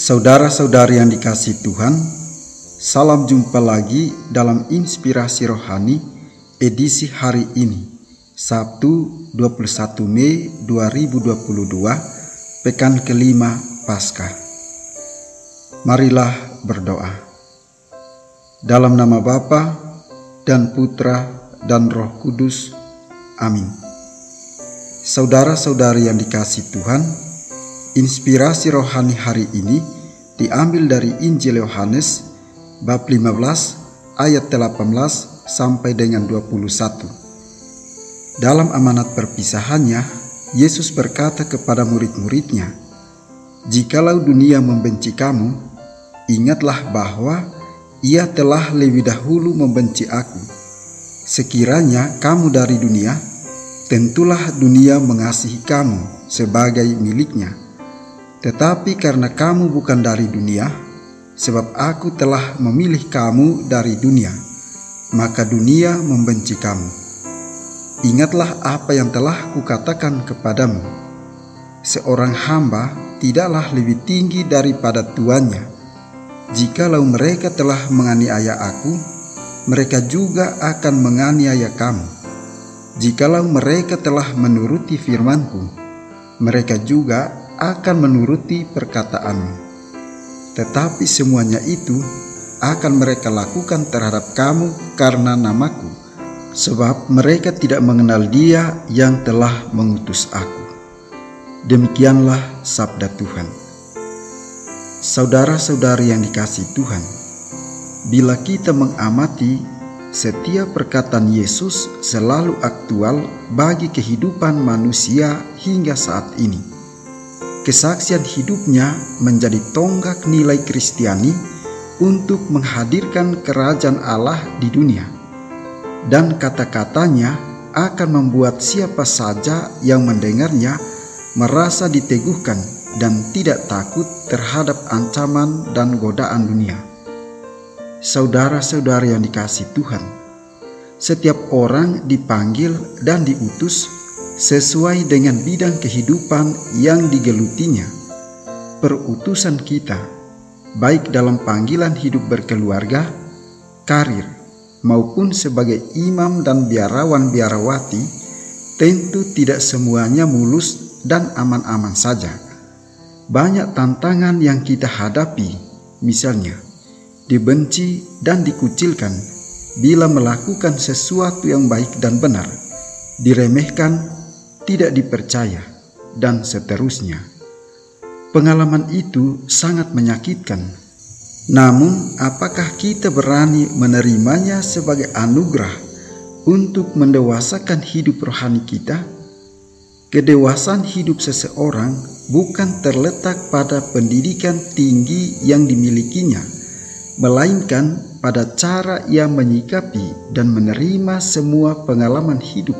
Saudara-saudari yang dikasihi Tuhan, salam jumpa lagi dalam Inspirasi Rohani edisi hari ini, Sabtu 21 Mei 2022, pekan kelima Paskah. Marilah berdoa. Dalam nama Bapa dan Putra dan Roh Kudus. Amin. Saudara-saudari yang dikasihi Tuhan, inspirasi rohani hari ini diambil dari Injil Yohanes bab 15 ayat 18 sampai dengan 21. Dalam amanat perpisahannya, Yesus berkata kepada murid-muridnya, "Jikalau dunia membenci kamu, ingatlah bahwa ia telah lebih dahulu membenci aku. Sekiranya kamu dari dunia, tentulah dunia mengasihi kamu sebagai miliknya. Tetapi karena kamu bukan dari dunia, sebab aku telah memilih kamu dari dunia, maka dunia membenci kamu. Ingatlah apa yang telah kukatakan kepadamu. Seorang hamba tidaklah lebih tinggi daripada tuannya. Jikalau mereka telah menganiaya aku, mereka juga akan menganiaya kamu. Jikalau mereka telah menuruti firman-Ku, mereka juga akan menuruti perkataanmu. Tetapi semuanya itu akan mereka lakukan terhadap kamu karena namaku, sebab mereka tidak mengenal Dia yang telah mengutus aku." Demikianlah sabda Tuhan. Saudara-saudari yang dikasihi Tuhan, bila kita mengamati, setiap perkataan Yesus selalu aktual bagi kehidupan manusia hingga saat ini. Kesaksian hidupnya menjadi tonggak nilai Kristiani untuk menghadirkan kerajaan Allah di dunia. Dan kata-katanya akan membuat siapa saja yang mendengarnya merasa diteguhkan dan tidak takut terhadap ancaman dan godaan dunia. Saudara-saudari yang dikasihi Tuhan, setiap orang dipanggil dan diutus sesuai dengan bidang kehidupan yang digelutinya. Perutusan kita, baik dalam panggilan hidup berkeluarga, karir, maupun sebagai imam dan biarawan-biarawati, tentu tidak semuanya mulus dan aman-aman saja. Banyak tantangan yang kita hadapi, misalnya dibenci dan dikucilkan bila melakukan sesuatu yang baik dan benar, diremehkan, tidak dipercaya, dan seterusnya. Pengalaman itu sangat menyakitkan. Namun, apakah kita berani menerimanya sebagai anugerah untuk mendewasakan hidup rohani kita? Kedewasaan hidup seseorang bukan terletak pada pendidikan tinggi yang dimilikinya, melainkan pada cara ia menyikapi dan menerima semua pengalaman hidup,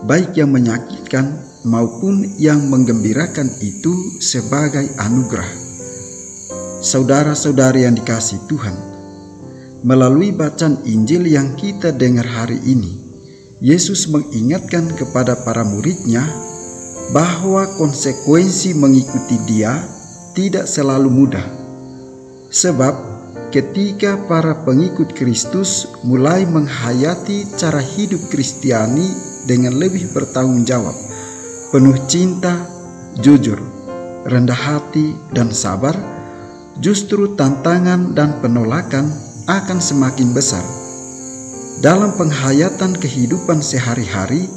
baik yang menyakitkan maupun yang menggembirakan itu sebagai anugerah. Saudara-saudari yang dikasihi Tuhan, melalui bacaan Injil yang kita dengar hari ini, Yesus mengingatkan kepada para muridnya bahwa konsekuensi mengikuti Dia tidak selalu mudah. Sebab ketika para pengikut Kristus mulai menghayati cara hidup Kristiani dengan lebih bertanggung jawab, penuh cinta, jujur, rendah hati, dan sabar, justru tantangan dan penolakan akan semakin besar. Dalam penghayatan kehidupan sehari-hari,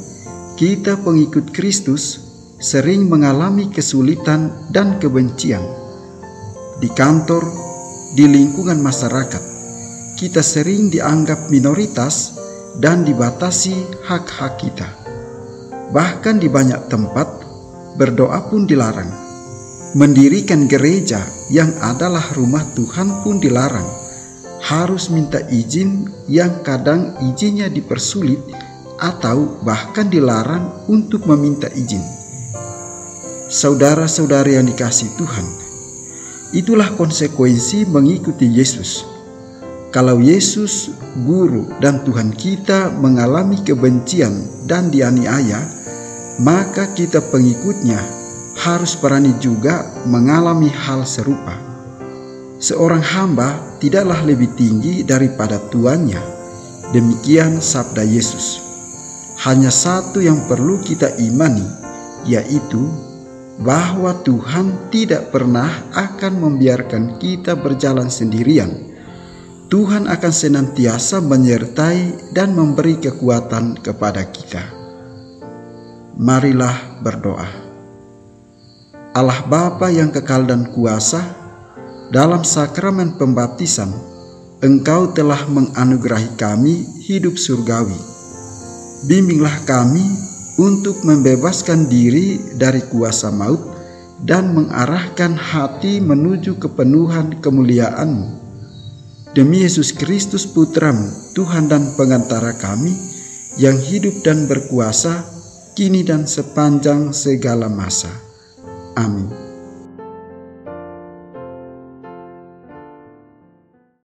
kita pengikut Kristus sering mengalami kesulitan dan kebencian. Di kantor, di lingkungan masyarakat, kita sering dianggap minoritas dan dibatasi hak-hak kita. Bahkan di banyak tempat, berdoa pun dilarang. Mendirikan gereja yang adalah rumah Tuhan pun dilarang. Harus minta izin yang kadang izinnya dipersulit atau bahkan dilarang untuk meminta izin. Saudara-saudari yang dikasihi Tuhan, itulah konsekuensi mengikuti Yesus. Kalau Yesus, Guru dan Tuhan kita mengalami kebencian dan dianiaya, maka kita pengikutnya harus berani juga mengalami hal serupa. Seorang hamba tidaklah lebih tinggi daripada tuannya. Demikian sabda Yesus. Hanya satu yang perlu kita imani, yaitu bahwa Tuhan tidak pernah akan membiarkan kita berjalan sendirian. Tuhan akan senantiasa menyertai dan memberi kekuatan kepada kita. Marilah berdoa. Allah Bapa yang kekal dan kuasa, dalam sakramen pembaptisan, Engkau telah menganugerahi kami hidup surgawi. Bimbinglah kami untuk membebaskan diri dari kuasa maut dan mengarahkan hati menuju kepenuhan kemuliaan-Mu. Demi Yesus Kristus Putra-Mu, Tuhan dan Pengantara kami, yang hidup dan berkuasa, kini dan sepanjang segala masa. Amin.